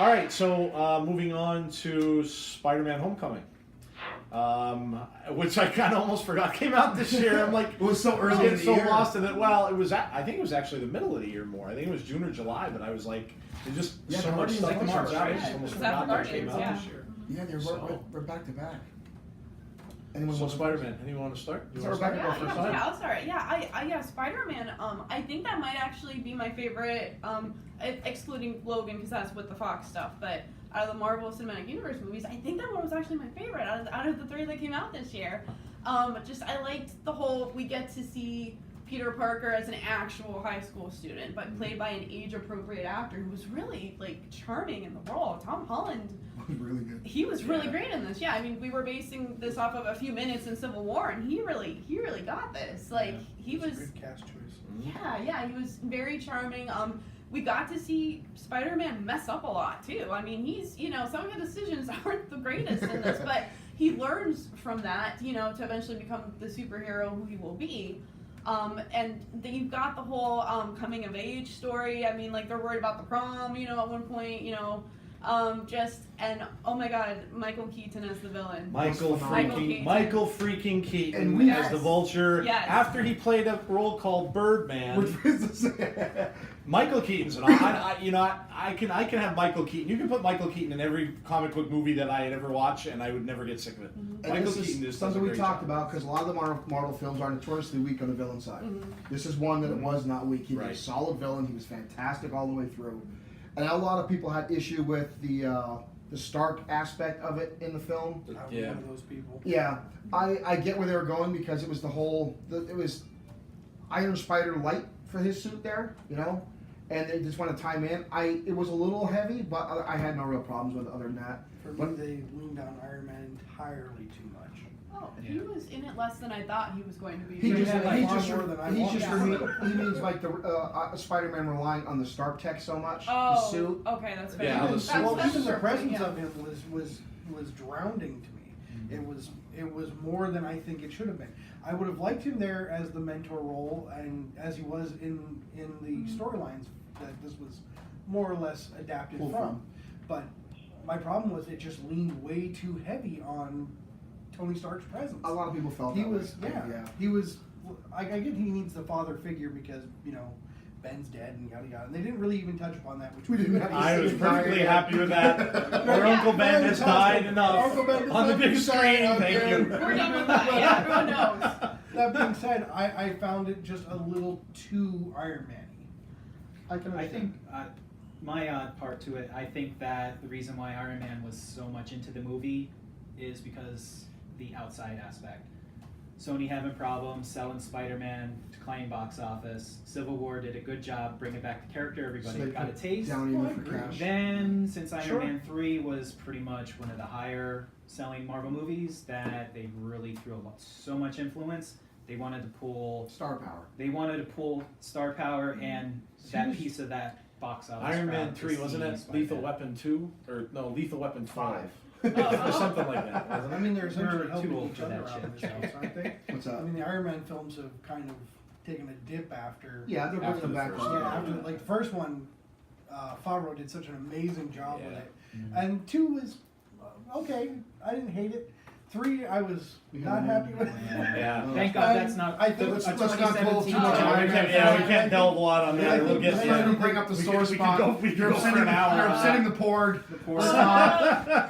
right, so moving on to Spider-Man: Homecoming, which I kind of almost forgot came out this year. I'm like, It was so I was early in getting the so year. lost in it. Well, it was. I think it was actually the middle of the year more. I think it was June or July. But I was like, it just Yeah, so the much Guardians stuff of the comes Galaxy, out. I right? just almost It's after forgot that it came Guardians, out yeah. this year. Yeah, they're So- we're back to back. Anyone So want to- Spider-Man, anyone want to start? You So want to Rebecca, start? go first. Yeah, I'll start. Yeah, Spider-Man. I think that might actually be my favorite. Excluding Logan because that's with the Fox stuff, but out of the Marvel Cinematic Universe movies, I think that one was actually my favorite out of the three that came out this year. Just I liked the whole we get to see Peter Parker as an actual high school student, but played by an age-appropriate actor who was really like charming in the role. Tom Holland. Really good. He was really great in this. Yeah, I mean, we were basing this off of a few minutes in Civil War, and he really got this. Like, he It's a was, good cast choice. yeah, he was very charming. We got to see Spider-Man mess up a lot too. I mean, he's, some of his decisions aren't the greatest in this, but he learns from that, to eventually become the superhero who he will be. And you've got the whole coming of age story. I mean, like they're worried about the prom, at one point, and oh my God, Michael Keaton as the villain. Michael Keaton. freaking Keaton And we- as the Vulture. Yes. After he played a role called Birdman. Which is the Michael Keaton's an I can have Michael Keaton. You can put Michael Keaton in every comic book movie that I had ever watched, and I would never get sick of it. And Michael this Keaton is just something does a we great talked job. about because a lot of the Marvel films are notoriously weak on the villain side. This is one that it was not weak. He was a Right. solid villain. He was fantastic all the way through. And a lot of people had issue with the Stark aspect of it in the film. I was Yeah. one of those people. Yeah, I get where they were going because it was it was Iron Spider light for his suit there, and they just want to tie him in. It was a little heavy, but I had no real problems with it other than that. For me, But- they leaned on Iron Man entirely too much. Oh, he was in it less than I thought he was going to be. He Yeah, just, like he far just, more than I he want. just Yeah. he means like the Spider-Man relying on the Stark tech so much, the Oh, suit. okay, that's fair. Yeah, Even, the suit. well, that's even the fair, presence yeah. of him was drowning to me. It was more than I think it should have been. I would have liked him there as the mentor role, and as he was in the storylines that this was more or less adapted Pulled from. from. But my problem was it just leaned way too heavy on Tony Stark's presence. A lot of people felt He that was, way. yeah, he was. I get he needs the father figure because Ben's dead and yada yada. And they didn't really even touch upon that, which We was didn't good. have to I was see perfectly it. happy with that. Our Uncle Ben has died enough Uncle Ben has on the died big enough. screen. Thank you. We're done with that. Yeah, everyone knows. That being said, I found it just a little too Iron Man-y. I can I understand. think my part to it, I think that the reason why Iron Man was so much into the movie is because the outside aspect. Sony having problems selling Spider-Man, declining box office. Civil War did a good job bringing back the character. Everybody So they got a put taste. Downey Well, in I for agree. cash. Then, since Iron Sure. Man 3 was pretty much one of the higher selling Marvel movies, that they really threw so much influence. They wanted to pull Star power. star power and that Seems- piece of that box office. Iron Man crowd to 3, wasn't see it Spider-Man. Lethal Weapon 2? Or no, Lethal Weapon 5. Oh. Or something like that, wasn't I it? mean, they're essentially We're too helping old each for other that out in this shit. house, aren't they? What's I up? mean, the Iron Man films have kind of taken a dip after. Yeah, they're bringing After them the back. first on. one. Yeah, after like the first one, Favreau did such an amazing job with Yeah. it, and 2 was okay. I didn't hate it. 3, I was not happy with. Yeah. Thank God that's not. I think let's a not pull too much 2017 on Yeah, Iron Man. we can't delve a lot on Yeah, that. I We'll think get that's Trying to Yeah. bring up the We sore could spot. go for You're an upsetting hour. You're upsetting the porg. poor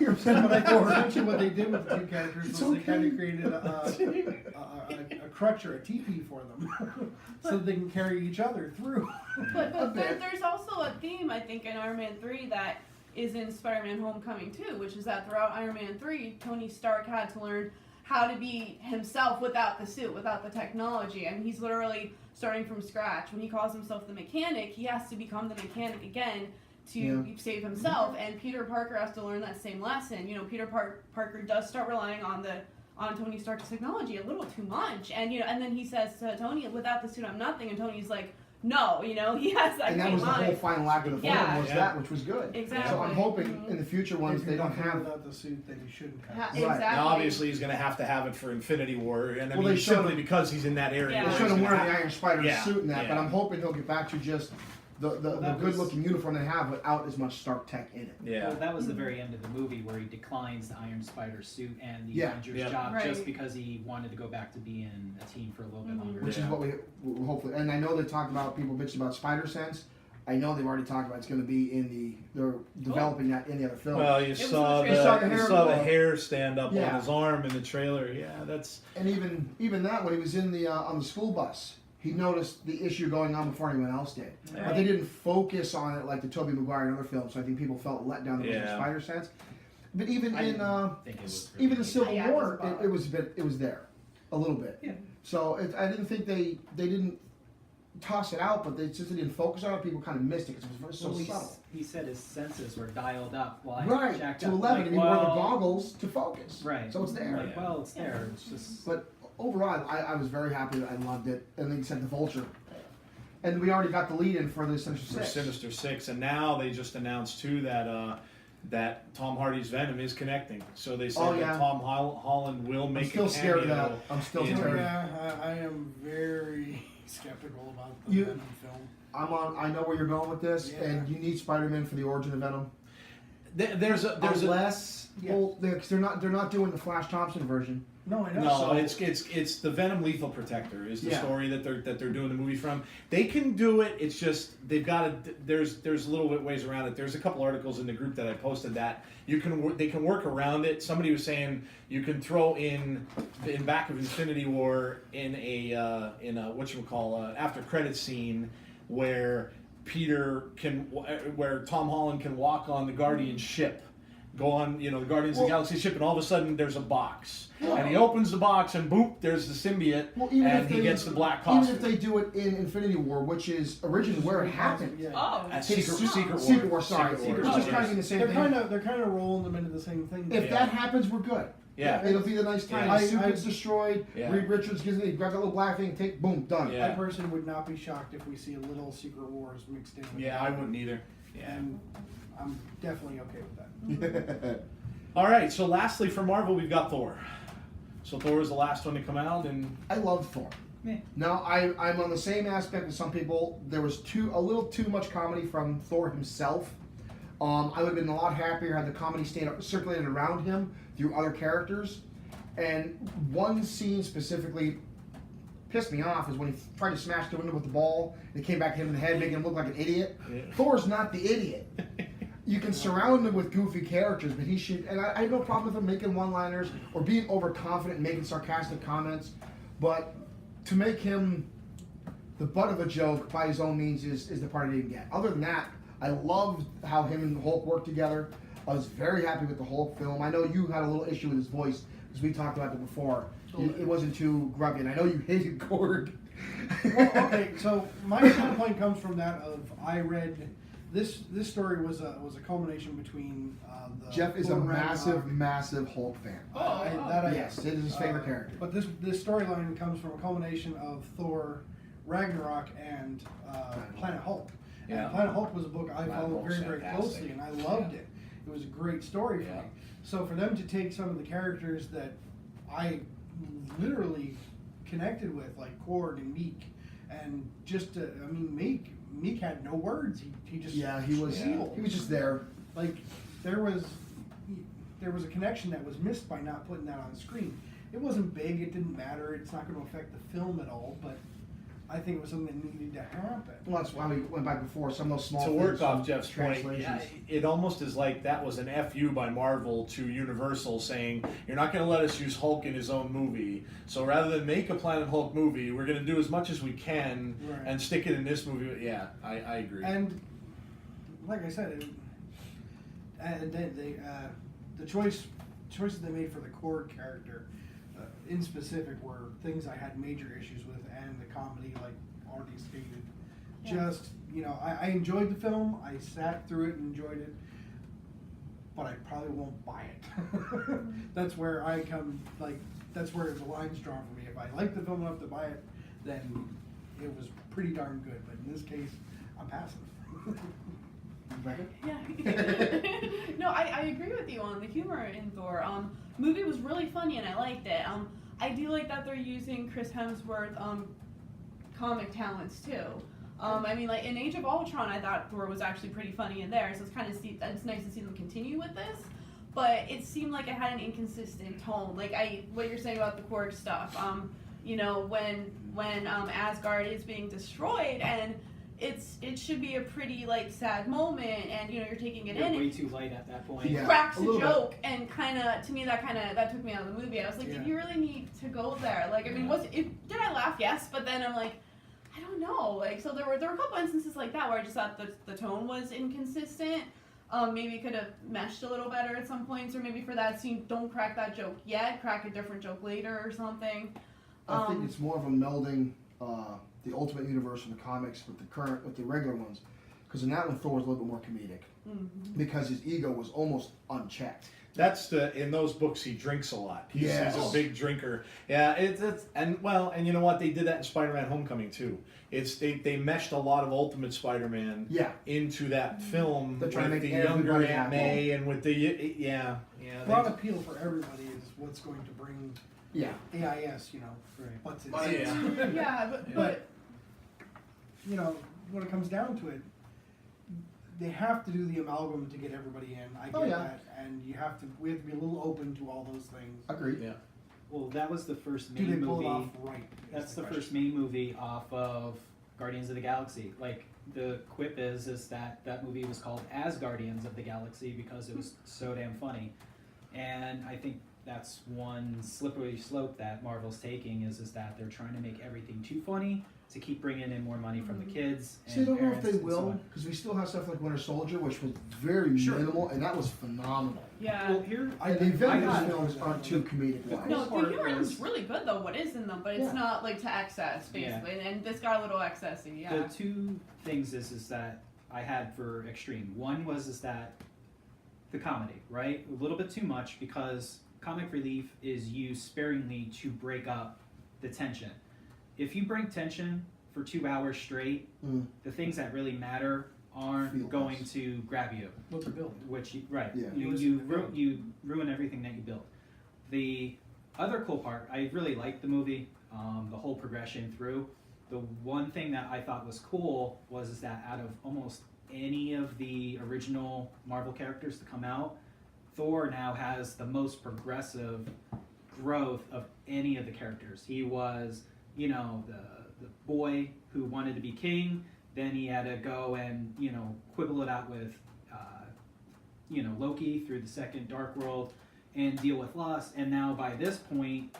You're upsetting But I think the essentially what they did with the 2 characters It's was they kind okay. of created a crutch or a teepee for them, so they can carry each other through. But there's also a theme, I think, in Iron Man 3 that is in Spider-Man Homecoming too, which is that throughout Iron Man 3, Tony Stark had to learn how to be himself without the suit, without the technology. I mean, he's literally starting from scratch. When he calls himself the mechanic, he has to become the mechanic again to save himself. And Peter Parker has to learn that same lesson. Peter Parker does start relying on Tony Stark's technology a little too much. And and then he says to Tony, "Without the suit, I'm nothing." And Tony's like, "No," he has that And that great was the whole line. final act of the film Yeah. was that, which was good. Exactly. So I'm hoping Mhm. in the future ones If they you're don't nothing have. without the suit, then you shouldn't have. Ha- it. Right. Exactly. Now, obviously, he's going to have it for Infinity War, and I Well, mean, they showed simply him- because he's in that area. Yeah. They where showed he's him gonna wearing the have- Iron Spider Yeah, suit and that, but yeah. I'm hoping he'll get back to just the that good was- looking uniform they have without as much Stark tech in it. Yeah. Well, that was the very end of the movie where he declines the Iron Spider suit and the Yeah. Avengers Yeah. job Right. just because he wanted to go back to being a team for a little bit Mhm. longer. Which Yeah. is what we hopefully. And I know they talked about people bitching about Spider Sense. I know they've already talked about it's going to be in they're developing that in the other film. Well, you was saw in the, the trailer. you You saw saw the the hair stand up Yeah. on his arm in the trailer. Yeah, that's And even that when he was in the on the school bus, he noticed the issue going on before anyone else did. But they didn't focus on it like the Tobey Maguire and other films. So I think people felt let down that it was Yeah. in Spider Sense. But even I in didn't think it was really even the big. Civil Yeah, it War, was it was a bit, it was there, a little bit. Yeah. So I didn't think they didn't toss it out, but since they didn't focus on it, people kind of missed it because it was so Well, subtle. he said his senses were dialed up while Right, jacked to up. 11, Like, and he wore the well, goggles to focus. Right. So it's there. Like, well, it's there. It's just. But overall, I was very happy. I loved it. And then he said the Vulture. And we already got the lead in for the Sinister for Six. Sinister Six, and now they just announced too that Tom Hardy's Venom is connecting. So they said Oh, that yeah. Tom Holland will make I'm still a scared of cameo. that. I'm still in- scared. Yeah, I am very skeptical about the You- Venom film. I know where you're going with this, Yeah. and you need Spider-Man for the origin of Venom. There's a Unless, Yeah. well, because they're not doing the Flash Thompson version. No, I know. no, so, it's the Venom Lethal Protector is the Yeah. story that they're doing the movie from. They can do it. It's just they've got to. There's a little bit ways around it. There's a couple articles in the group that I posted that they can work around it. Somebody was saying you can throw in back of Infinity War in a whatchamacall after credit scene where where Tom Holland can walk on the Guardian ship. Go on, the Guardians of the Galaxy ship, and all of a sudden there's a box, and he opens the box, and boop, there's the symbiote, Well, even and if he they, gets the black even costume. if they do it in Infinity War, which is originally where it happened. Yeah. Oh, At It's Secret War, sorry. Secret It's War, just yes. kind of the same They're thing. they're kind of rolling them into the same thing. If Yeah. that happens, we're good. Yeah. It'll be the nice time. Yeah. The suit I- gets destroyed. Yeah. Reed Richards gives it. He grabs that little black thing. Boom, done. Yeah. I personally would not be shocked if we see a little Secret Wars mixed in. With Yeah, that. I wouldn't either. Yeah. And I'm definitely okay with that. All right. So, lastly, for Marvel, we've got Thor. So Thor is the last one to come out, and I love Thor. Meh. No, I'm on the same aspect as some people. There was a little too much comedy from Thor himself. I would have been a lot happier had the comedy stayed circulated around him through other characters. And one scene specifically pissed me off is when he tried to smash the window with the ball. And it came back to him in the head, making him look like an idiot. Yeah. Thor's not the idiot. You can surround him with goofy characters, but he should. And I have no problem with him making one-liners or being overconfident and making sarcastic comments. But to make him the butt of a joke by his own means is the part I didn't get. Other than that, I loved how him and Hulk worked together. I was very happy with the Hulk film. I know you had a little issue with his voice because we talked about it before. It wasn't too grubby, and I know you hated Korg. Well, okay, so my standpoint comes from that of I read this story was a culmination between the Jeff is a Thor Ragnarok. massive Hulk fan. Yes, it is his favorite character. But this storyline comes from a culmination of Thor, Ragnarok, and Planet Hulk. Yeah. And Planet Hulk was a book I Planet followed Hulk's very fantastic. closely, and I loved it. It was a great story for Yeah. me. So for them to take some of the characters that I literally connected with, like Korg and Meek, and just to, I mean, Meek had no words. He just He was squealed. just there. Like there was a connection that was missed by not putting that on screen. It wasn't big. It didn't matter. It's not going to affect the film at all. But I think it was something that needed to happen. Well, that's why we went back before. Some of those small to things, work some off Jeff's point, translations. it almost is like that was an FU by Marvel to Universal saying, you're not going to let us use Hulk in his own movie. So rather than make a Planet Hulk movie, we're going to do as much as we can Right. and stick it in this movie. Yeah, I agree. And like I said, and they the choices they made for the Korg character, in specific, were things I had major issues with, and the comedy, like already stated. Yeah. Just I enjoyed the film. I sat through it and enjoyed it, but I probably won't buy it. That's where I come. That's where the line's drawn for me. If I like the film enough to buy it, then it was pretty darn good. But in this case, I'm passing. Rebecca? Yeah. No, I agree with you on the humor in Thor. Movie was really funny and I liked it. I do like that they're using Chris Hemsworth comic talents too. I mean, like in Age of Ultron, I thought Thor was actually pretty funny in there, so it's nice to see them continue with this. But it seemed like it had an inconsistent tone. Like what you're saying about the Korg stuff. You know, when Asgard is being destroyed, and it should be a pretty like sad moment, and you know you're taking it You're in. way And too light at that point. he Yeah, cracks a a little joke, and to me that took me out of the movie. I was like, Yeah. did you really need to go there? Like, I mean, did I laugh? Yes, but then I'm like, I don't know. Like, so there were a couple instances like that where I just thought the tone was inconsistent. Maybe could have meshed a little better at some points, or maybe for that scene, don't crack that joke yet. Crack a different joke later or something. I think it's more of a melding the Ultimate Universe of the comics with the regular ones, because in that one Thor was a little bit more comedic because his ego was almost unchecked. That's in those books he drinks a lot. He's Yes. a big drinker. Yeah, it's and you know what, they did that in Spider-Man: Homecoming too. They meshed a lot of Ultimate Spider-Man Yeah, into that film They're trying to with make the younger everybody Aunt May and with the yeah. Broad appeal for everybody is what's going to bring yeah. AIS, you know, Right. what's it? Yeah. Yeah, But you know, when it comes down to it, they have to do the amalgam to get everybody in. I get Oh, yeah. that, and we have to be a little open to all those things. Agreed. Yeah. Well, that was the first Do main they pull movie. it off right? That's is the question. first main movie off of Guardians of the Galaxy. Like the quip is that movie was called As Guardians of the Galaxy because it was so damn funny, and I think that's one slippery slope that Marvel's taking is that they're trying to make everything too funny to keep bringing in more money from the kids. See, I and don't know if parents they and so will, on. because we still have stuff like Winter Soldier, which was very Sure. minimal, and that was phenomenal. yeah. Well, here And the Avengers got- films aren't too comedic wise. No, part the humor was- is really good though. What is in them, but it's Yeah. not like to excess basically. And this got a little excessy. Yeah. The two things is that I had for Extreme. One was that the comedy, right? A little bit too much because comic relief is used sparingly to break up the tension. If you bring tension for 2 hours straight, the things that really matter aren't Feel going less. to grab you. What they're building. Which you Yeah. you ruin everything that you built. The other cool part, I really liked the movie, the whole progression through. The one thing that I thought was cool was that out of almost any of the original Marvel characters to come out, Thor now has the most progressive growth of any of the characters. He was, you know, the boy who wanted to be king. Then he had to go and, you know, quibble it out with, you know, Loki through the second Dark World and deal with loss. And now by this point,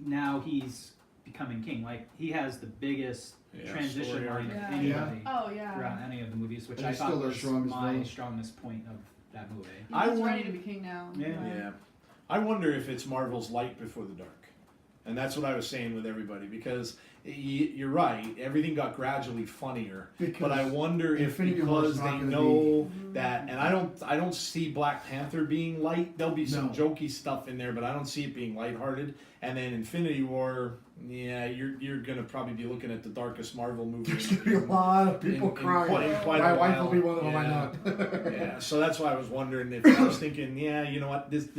now he's becoming king. Like, he has the biggest transition story line arc. of Yeah. anybody Oh yeah. throughout any of the movies, which And I he's thought still their was strongest my villain. strongest point of that movie. He's I ready wouldn't- to be king now. Yeah. Yeah. I wonder if it's Marvel's light before the dark. And that's what I was saying with everybody, because you're right, everything got gradually funnier. Because But I wonder if Infinity War's because not they gonna know that, and I don't see Black Panther being light. There'll be some No. jokey stuff in there, but I don't see it being lighthearted. And then Infinity War, yeah, you're gonna probably be looking at the darkest Marvel movie. There's gonna be a lot of people in crying. quite My a wife while. will be one of them. I Yeah. know. Yeah, so that's why I was wondering if I was thinking, yeah, you know what, this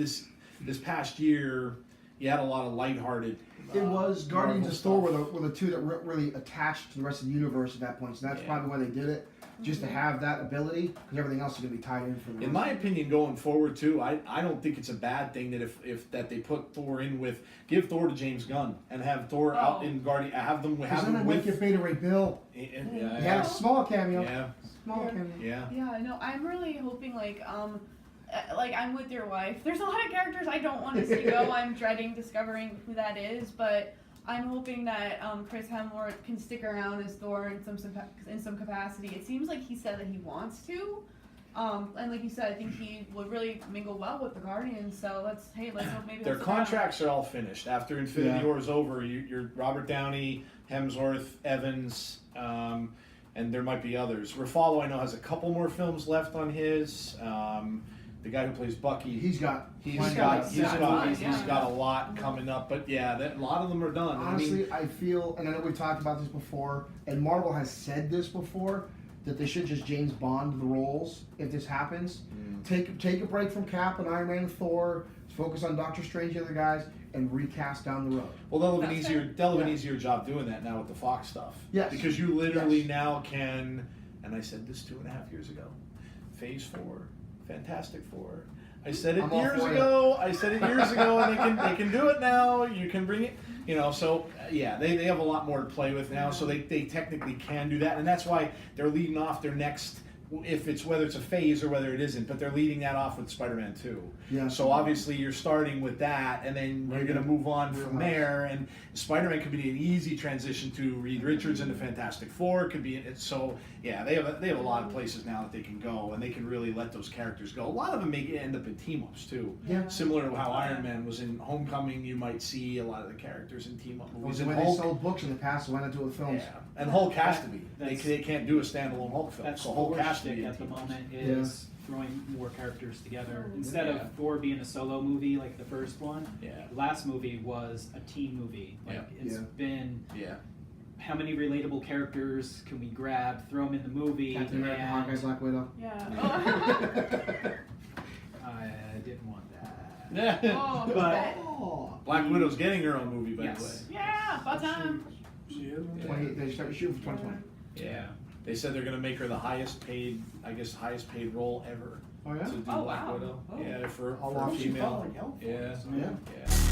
past year, you had a lot of lighthearted. It was Guardians Marvel of Thor stuff. were the two that really attached to the rest of the universe at that point. So that's Yeah. probably why they did it, just to have that ability, because everything else is going to be tied in for the In my opinion, going forward too, I don't think it's a bad thing that if that they put Thor in with, give Thor to James Gunn and have Thor out in Guardian, have them Because then I make with. it Beta Ray Bill. He had a small cameo. Yeah, Small cameo. yeah. Yeah, no, I'm really hoping like I'm with your wife. There's a lot of characters I don't want to see go. I'm dreading discovering who that is, but I'm hoping that Chris Hemsworth can stick around as Thor in some capacity. It seems like he said that he wants to, and like you said, I think he would really mingle well with the Guardians. So let's hope maybe Their that's contracts are all finished. After Infinity Yeah. War is over, you're Robert Downey, Hemsworth, Evans, and there might be others. Ruffalo, I know, has a couple more films left on his. The guy who plays Bucky, He's got. he's plenty got of- yeah. a lot coming up. But yeah, a lot of them are done. Honestly, I feel, and I know we've talked about this before, and Marvel has said this before, that they should just James Bond the roles if this happens. Take a break from Cap and Iron Man and Thor. Focus on Doctor Strange, the other guys, and recast down the road. Well, they'll have an That's easier fair. they'll have an Yeah. easier job doing that now with the Fox stuff. Yes. Because you literally Yes. now can, and I said this 2.5 years ago, Phase 4, Fantastic Four. I said it I'm all years for it. ago. I said it years ago, and they can do it now. You can bring it, you know. So yeah, they have a lot more to play with now. So they technically can do that, and that's why they're leading off their next. If it's whether it's a phase or whether it isn't, but they're leading that off with Spider-Man 2. Yeah. So obviously you're starting with that, and then you're Right. going to move on from Wheelhouse. there. And Spider-Man could be an easy transition to Reed Richards into Fantastic Four. Could be so yeah. They have a lot of places now that they can go, and they can really let those characters go. A lot of them may end up in team-ups too. Yeah. Similar to how Iron Man was in Homecoming, you might see a lot of the characters in team-up It movies. was And when they Hulk, sold books in the past, so why not do it with films? yeah, and Hulk has to be. That's- They can't do a standalone Hulk film. That's So Hulk Thor's has to be shtick in at the team-ups. moment is throwing more characters together. Instead Yeah. of Thor being a solo movie like the first one, Yeah, the last movie was a team movie. Like Yeah. it's Yeah. been yeah. how many relatable characters can we grab, throw them in the movie, Captain America, Hawkeye, and Black Widow. Yeah. I didn't want that. Oh, But- but, Black Widow's getting her own movie, by Yes. yeah, about time. She is. Yeah. 28. They started shooting for 2020. the way. Yeah. They said they're going to make her the highest paid role ever Oh yeah. to do Oh, Black wow. Widow. Oh. Yeah, for How a long She female. felt like hell for Yeah. it, so- Yeah. Yeah.